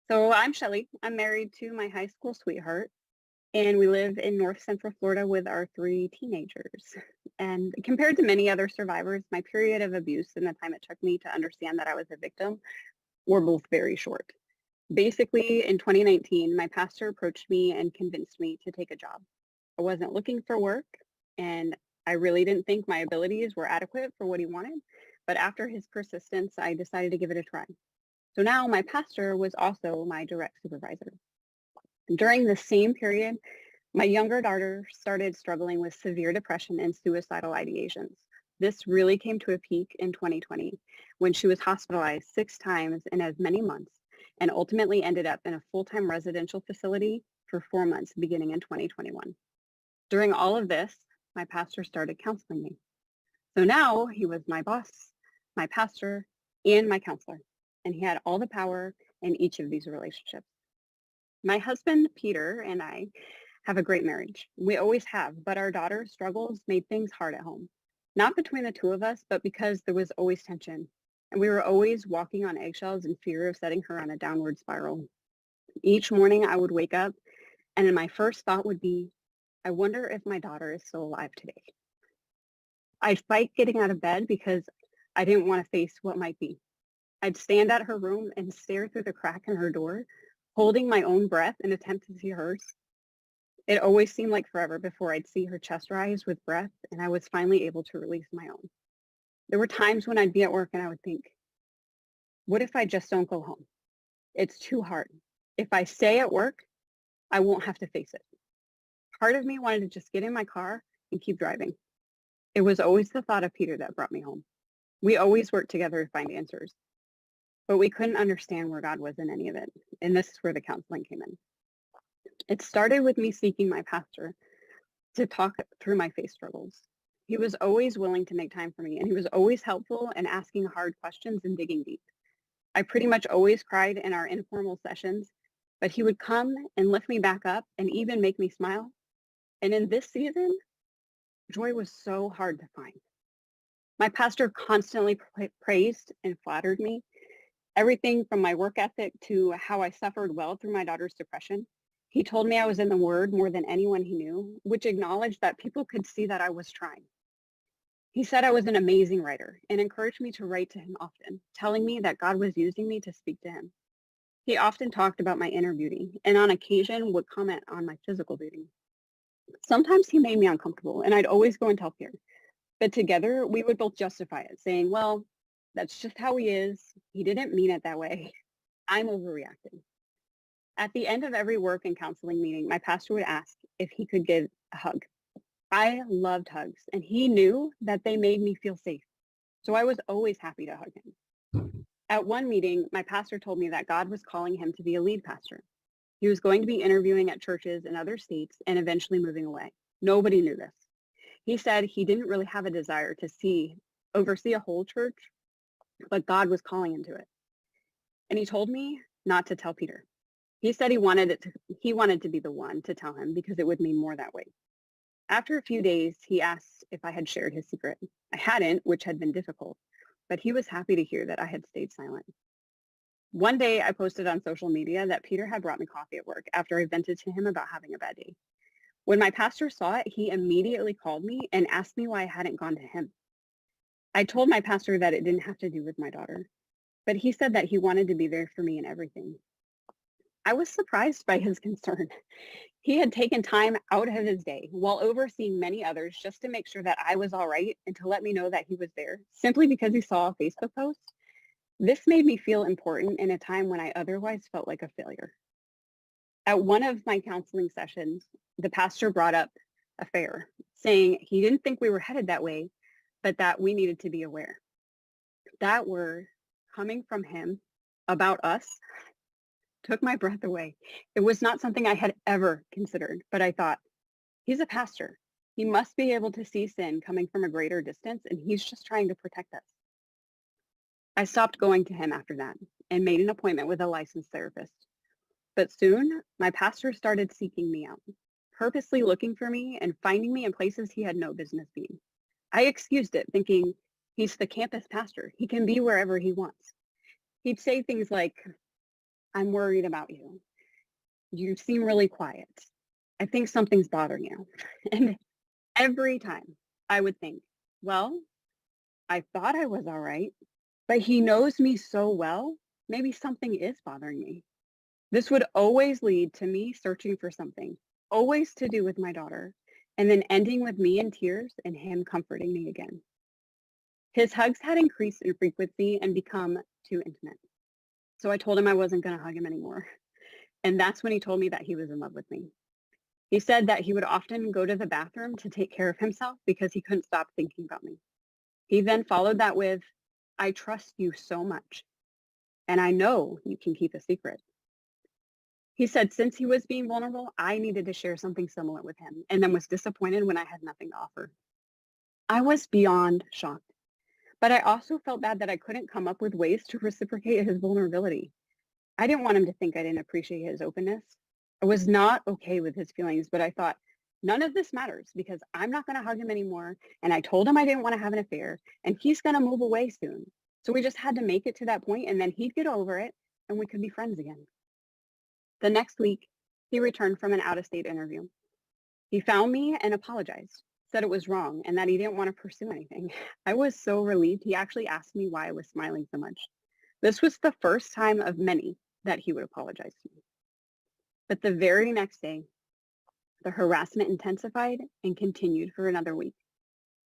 So I'm Chellee. I'm married to my high school sweetheart, and we live in North Central Florida with our three teenagers. And compared to many other survivors, my period of abuse and the time it took me to understand that I was a victim were both very short. Basically, in 2019, my pastor approached me and convinced me to take a job. I wasn't looking for work, and I really didn't think my abilities were adequate for what he wanted. But after his persistence, I decided to give it a try. So now my pastor was also my direct supervisor. During the same period, my younger daughter started struggling with severe depression and suicidal ideations. This really came to a peak in 2020 when she was hospitalized 6 times in as many months and ultimately ended up in a full-time residential facility for 4 months beginning in 2021. During all of this, my pastor started counseling me. So now he was my boss, my pastor, and my counselor, and he had all the power in each of these relationships. My husband, Peter, and I have a great marriage. We always have, but our daughter's struggles made things hard at home. Not between the two of us, but because there was always tension, and we were always walking on eggshells in fear of setting her on a downward spiral. Each morning I would wake up, and then my first thought would be, I wonder if my daughter is still alive today. I'd fight getting out of bed because I didn't want to face what might be. I'd stand at her room and stare through the crack in her door, holding my own breath in attempt to see hers. It always seemed like forever before I'd see her chest rise with breath and I was finally able to release my own. There were times when I'd be at work and I would think, what if I just don't go home? It's too hard. If I stay at work, I won't have to face it. Part of me wanted to just get in my car and keep driving. It was always the thought of Peter that brought me home. We always worked together to find answers, but we couldn't understand where God was in any of it. And this is where the counseling came in. It started with me seeking my pastor to talk through my faith struggles. He was always willing to make time for me, and he was always helpful in asking hard questions and digging deep. I pretty much always cried in our informal sessions, but he would come and lift me back up and even make me smile. And in this season, joy was so hard to find. My pastor constantly praised and flattered me, everything from my work ethic to how I suffered well through my daughter's depression. He told me I was in the Word more than anyone he knew, which acknowledged that people could see that I was trying. He said I was an amazing writer and encouraged me to write to him often, telling me that God was using me to speak to him. He often talked about my inner beauty and on occasion would comment on my physical beauty. Sometimes he made me uncomfortable and I'd always go and tell Pierre. But together we would both justify it, saying, well, that's just how he is. He didn't mean it that way. I'm overreacting. At the end of every work and counseling meeting, my pastor would ask if he could give a hug. I loved hugs, and he knew that they made me feel safe. So I was always happy to hug him. At one meeting, my pastor told me that God was calling him to be a lead pastor. He was going to be interviewing at churches in other states and eventually moving away. Nobody knew this. He said he didn't really have a desire to oversee a whole church, but God was calling him to it. And he told me not to tell Peter. He said he wanted to be the one to tell him because it would mean more that way. After a few days, he asked if I had shared his secret. I hadn't, which had been difficult, but he was happy to hear that I had stayed silent. One day I posted on social media that Peter had brought me coffee at work after I vented to him about having a bad day. When my pastor saw it, he immediately called me and asked me why I hadn't gone to him. I told my pastor that it didn't have to do with my daughter, but he said that he wanted to be there for me in everything. I was surprised by his concern. He had taken time out of his day while overseeing many others just to make sure that I was all right and to let me know that he was there simply because he saw a Facebook post. This made me feel important in a time when I otherwise felt like a failure. At one of my counseling sessions, the pastor brought up affair, saying he didn't think we were headed that way, but that we needed to be aware. That word coming from him about us took my breath away. It was not something I had ever considered, but I thought, he's a pastor. He must be able to see sin coming from a greater distance, and he's just trying to protect us. I stopped going to him after that and made an appointment with a licensed therapist. But soon, my pastor started seeking me out, purposely looking for me and finding me in places he had no business being. I excused it, thinking, he's the campus pastor. He can be wherever he wants. He'd say things like, I'm worried about you. You seem really quiet. I think something's bothering you. And every time I would think, well, I thought I was all right, but he knows me so well. Maybe something is bothering me. This would always lead to me searching for something, always to do with my daughter, and then ending with me in tears and him comforting me again. His hugs had increased in frequency and become too intimate. So I told him I wasn't going to hug him anymore. And that's when he told me that he was in love with me. He said that he would often go to the bathroom to take care of himself because he couldn't stop thinking about me. He then followed that with, I trust you so much, and I know you can keep a secret. He said since he was being vulnerable, I needed to share something similar with him, and then was disappointed when I had nothing to offer. I was beyond shocked, but I also felt bad that I couldn't come up with ways to reciprocate his vulnerability. I didn't want him to think I didn't appreciate his openness. I was not okay with his feelings, but I thought, none of this matters because I'm not going to hug him anymore. And I told him I didn't want to have an affair and he's going to move away soon. So we just had to make it to that point and then he'd get over it and we could be friends again. The next week, he returned from an out-of-state interview. He found me and apologized, said it was wrong and that he didn't want to pursue anything. I was so relieved. He actually asked me why I was smiling so much. This was the first time of many that he would apologize to me. But the very next day, the harassment intensified and continued for another week.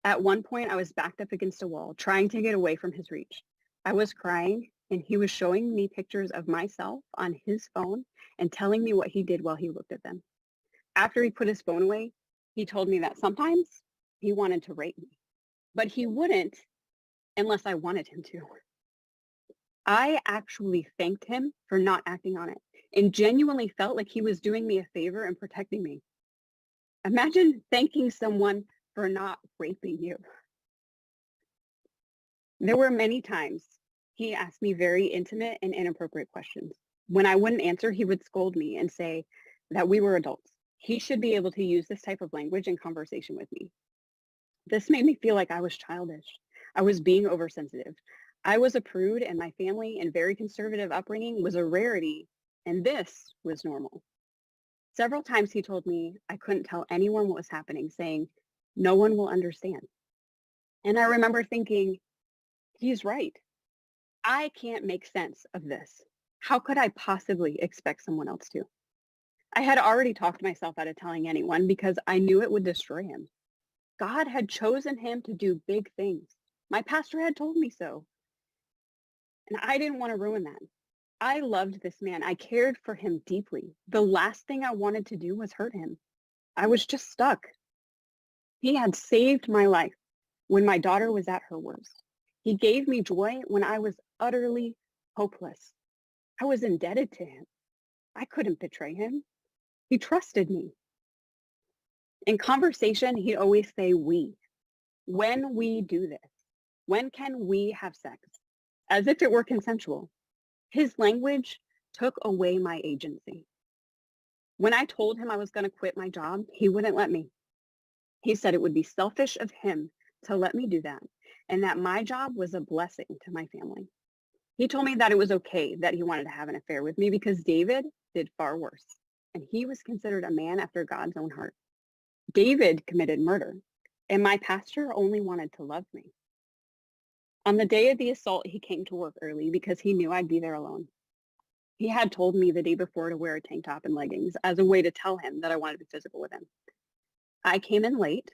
At one point, I was backed up against a wall, trying to get away from his reach. I was crying, and he was showing me pictures of myself on his phone and telling me what he did while he looked at them. After he put his phone away, he told me that sometimes he wanted to rape me, but he wouldn't unless I wanted him to. I actually thanked him for not acting on it and genuinely felt like he was doing me a favor and protecting me. Imagine thanking someone for not raping you. There were many times he asked me very intimate and inappropriate questions. When I wouldn't answer, he would scold me and say that we were adults. He should be able to use this type of language in conversation with me. This made me feel like I was childish. I was being oversensitive. I was a prude and my family and very conservative upbringing was a rarity, and this was normal. Several times he told me I couldn't tell anyone what was happening, saying, no one will understand. And I remember thinking, he's right. I can't make sense of this. How could I possibly expect someone else to? I had already talked myself out of telling anyone because I knew it would destroy him. God had chosen him to do big things. My pastor had told me so. And I didn't want to ruin that. I loved this man. I cared for him deeply. The last thing I wanted to do was hurt him. I was just stuck. He had saved my life when my daughter was at her worst. He gave me joy when I was utterly hopeless. I was indebted to him. I couldn't betray him. He trusted me. In conversation, he'd always say we. When we do this, when can we have sex? As if it were consensual. His language took away my agency. When I told him I was going to quit my job, he wouldn't let me. He said it would be selfish of him to let me do that, and that my job was a blessing to my family. He told me that it was okay that he wanted to have an affair with me because David did far worse, and he was considered a man after God's own heart. David committed murder, and my pastor only wanted to love me. On the day of the assault, he came to work early because he knew I'd be there alone. He had told me the day before to wear a tank top and leggings as a way to tell him that I wanted to be physical with him. I came in late,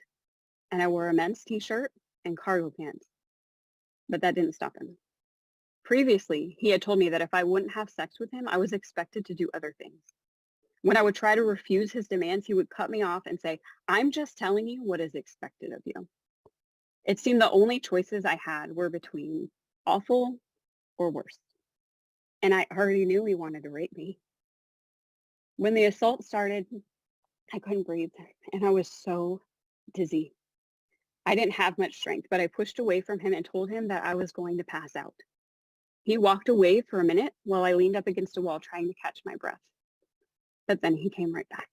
and I wore a men's t-shirt and cargo pants, but that didn't stop him. Previously, he had told me that if I wouldn't have sex with him, I was expected to do other things. When I would try to refuse his demands, he would cut me off and say, I'm just telling you what is expected of you. It seemed the only choices I had were between awful or worse. And I already knew he wanted to rape me. When the assault started, I couldn't breathe, and I was so dizzy. I didn't have much strength, but I pushed away from him and told him that I was going to pass out. He walked away for a minute while I leaned up against a wall trying to catch my breath. But then he came right back.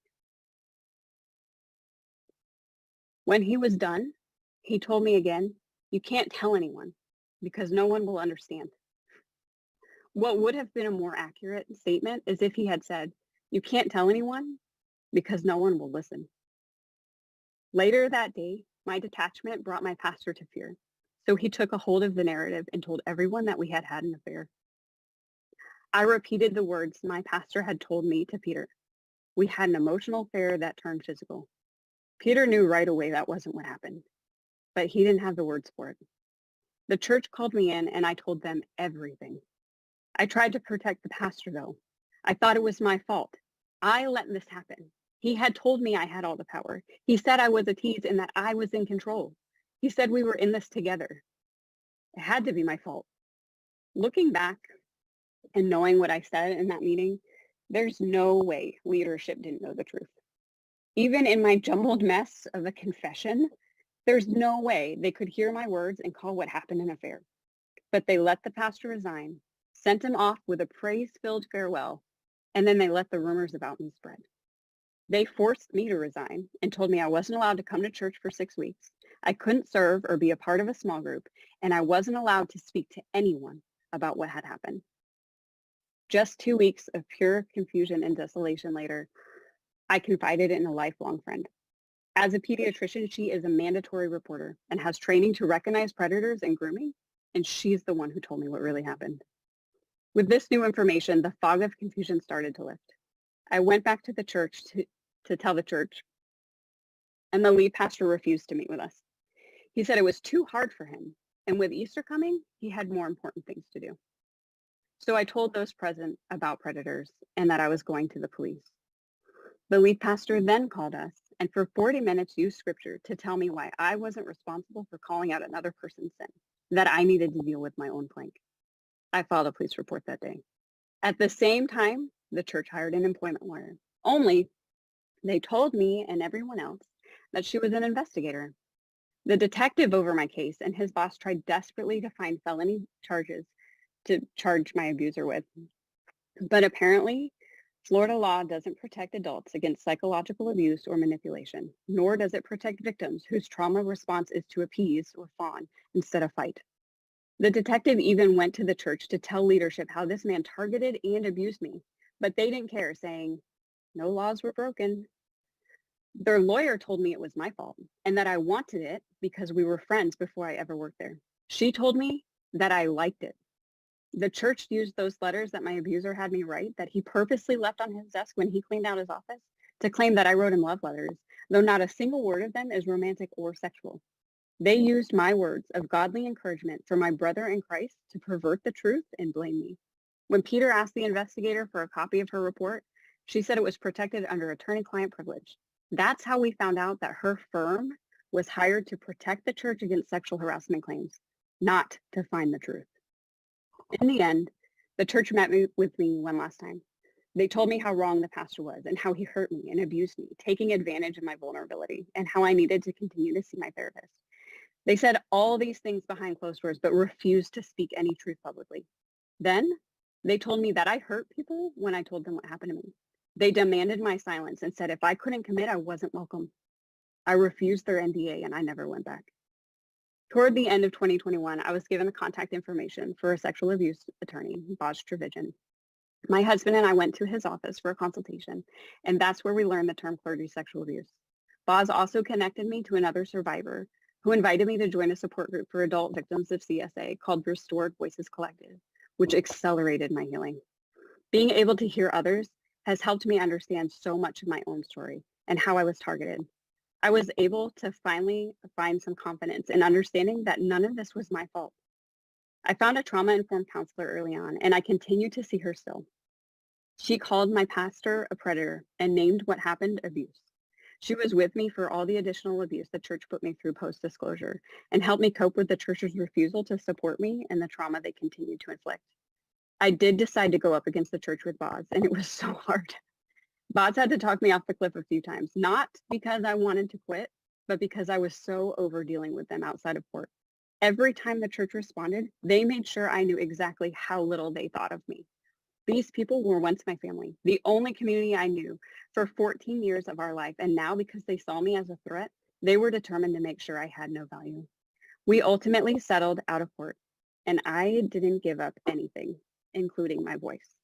When he was done, he told me again, you can't tell anyone because no one will understand. What would have been a more accurate statement is if he had said, "You can't tell anyone because no one will listen." Later that day, my detachment brought my pastor to fear. So he took a hold of the narrative and told everyone that we had had an affair. I repeated the words my pastor had told me to Peter. We had an emotional affair that turned physical. Peter knew right away that wasn't what happened, but he didn't have the words for it. The church called me in and I told them everything. I tried to protect the pastor though. I thought it was my fault. I let this happen. He had told me I had all the power. He said I was a tease and that I was in control. He said we were in this together. It had to be my fault. Looking back and knowing what I said in that meeting, there's no way leadership didn't know the truth. Even in my jumbled mess of a confession, there's no way they could hear my words and call what happened an affair. But they let the pastor resign, sent him off with a praise-filled farewell, and then they let the rumors about me spread. They forced me to resign and told me I wasn't allowed to come to church for 6 weeks. I couldn't serve or be a part of a small group, and I wasn't allowed to speak to anyone about what had happened. Just 2 weeks of pure confusion and desolation later, I confided in a lifelong friend. As a pediatrician, she is a mandatory reporter and has training to recognize predators and grooming, and she's the one who told me what really happened. With this new information, the fog of confusion started to lift. I went back to the church to tell the church, and the lead pastor refused to meet with us. He said it was too hard for him, and with Easter coming, he had more important things to do. So I told those present about predators and that I was going to the police. The lead pastor then called us and for 40 minutes used scripture to tell me why I wasn't responsible for calling out another person's sin, that I needed to deal with my own plank. I filed a police report that day. At the same time, the church hired an employment lawyer. Only they told me and everyone else that she was an investigator. The detective over my case and his boss tried desperately to find felony charges to charge my abuser with. But apparently, Florida law doesn't protect adults against psychological abuse or manipulation, nor does it protect victims whose trauma response is to appease or fawn instead of fight. The detective even went to the church to tell leadership how this man targeted and abused me, but they didn't care, saying, no laws were broken. Their lawyer told me it was my fault and that I wanted it because we were friends before I ever worked there. She told me that I liked it. The church used those letters that my abuser had me write that he purposely left on his desk when he cleaned out his office to claim that I wrote him love letters, though not a single word of them is romantic or sexual. They used my words of godly encouragement for my brother in Christ to pervert the truth and blame me. When Peter asked the investigator for a copy of her report, she said it was protected under attorney-client privilege. That's how we found out that her firm was hired to protect the church against sexual harassment claims, not to find the truth. In the end, the church met with me one last time. They told me how wrong the pastor was and how he hurt me and abused me, taking advantage of my vulnerability, and how I needed to continue to see my therapist. They said all these things behind closed doors, but refused to speak any truth publicly. Then they told me that I hurt people when I told them what happened to me. They demanded my silence and said if I couldn't commit, I wasn't welcome. I refused their NDA and I never went back. Toward the end of 2021, I was given the contact information for a sexual abuse attorney, Boz Trevijan. My husband and I went to his office for a consultation, and that's where we learned the term clergy sexual abuse. Boz also connected me to another survivor who invited me to join a support group for adult victims of CSA called Restored Voices Collective, which accelerated my healing. Being able to hear others has helped me understand so much of my own story and how I was targeted. I was able to finally find some confidence in understanding that none of this was my fault. I found a trauma-informed counselor early on, and I continue to see her still. She called my pastor a predator and named what happened abuse. She was with me for all the additional abuse the church put me through post-disclosure and helped me cope with the church's refusal to support me and the trauma they continued to inflict. I did decide to go up against the church with Boz, and it was so hard. Boz had to talk me off the cliff a few times, not because I wanted to quit, but because I was so over dealing with them outside of court. Every time the church responded, they made sure I knew exactly how little they thought of me. These people were once my family, the only community I knew for 14 years of our life, and now because they saw me as a threat, they were determined to make sure I had no value. We ultimately settled out of court, and I didn't give up anything. including my voice.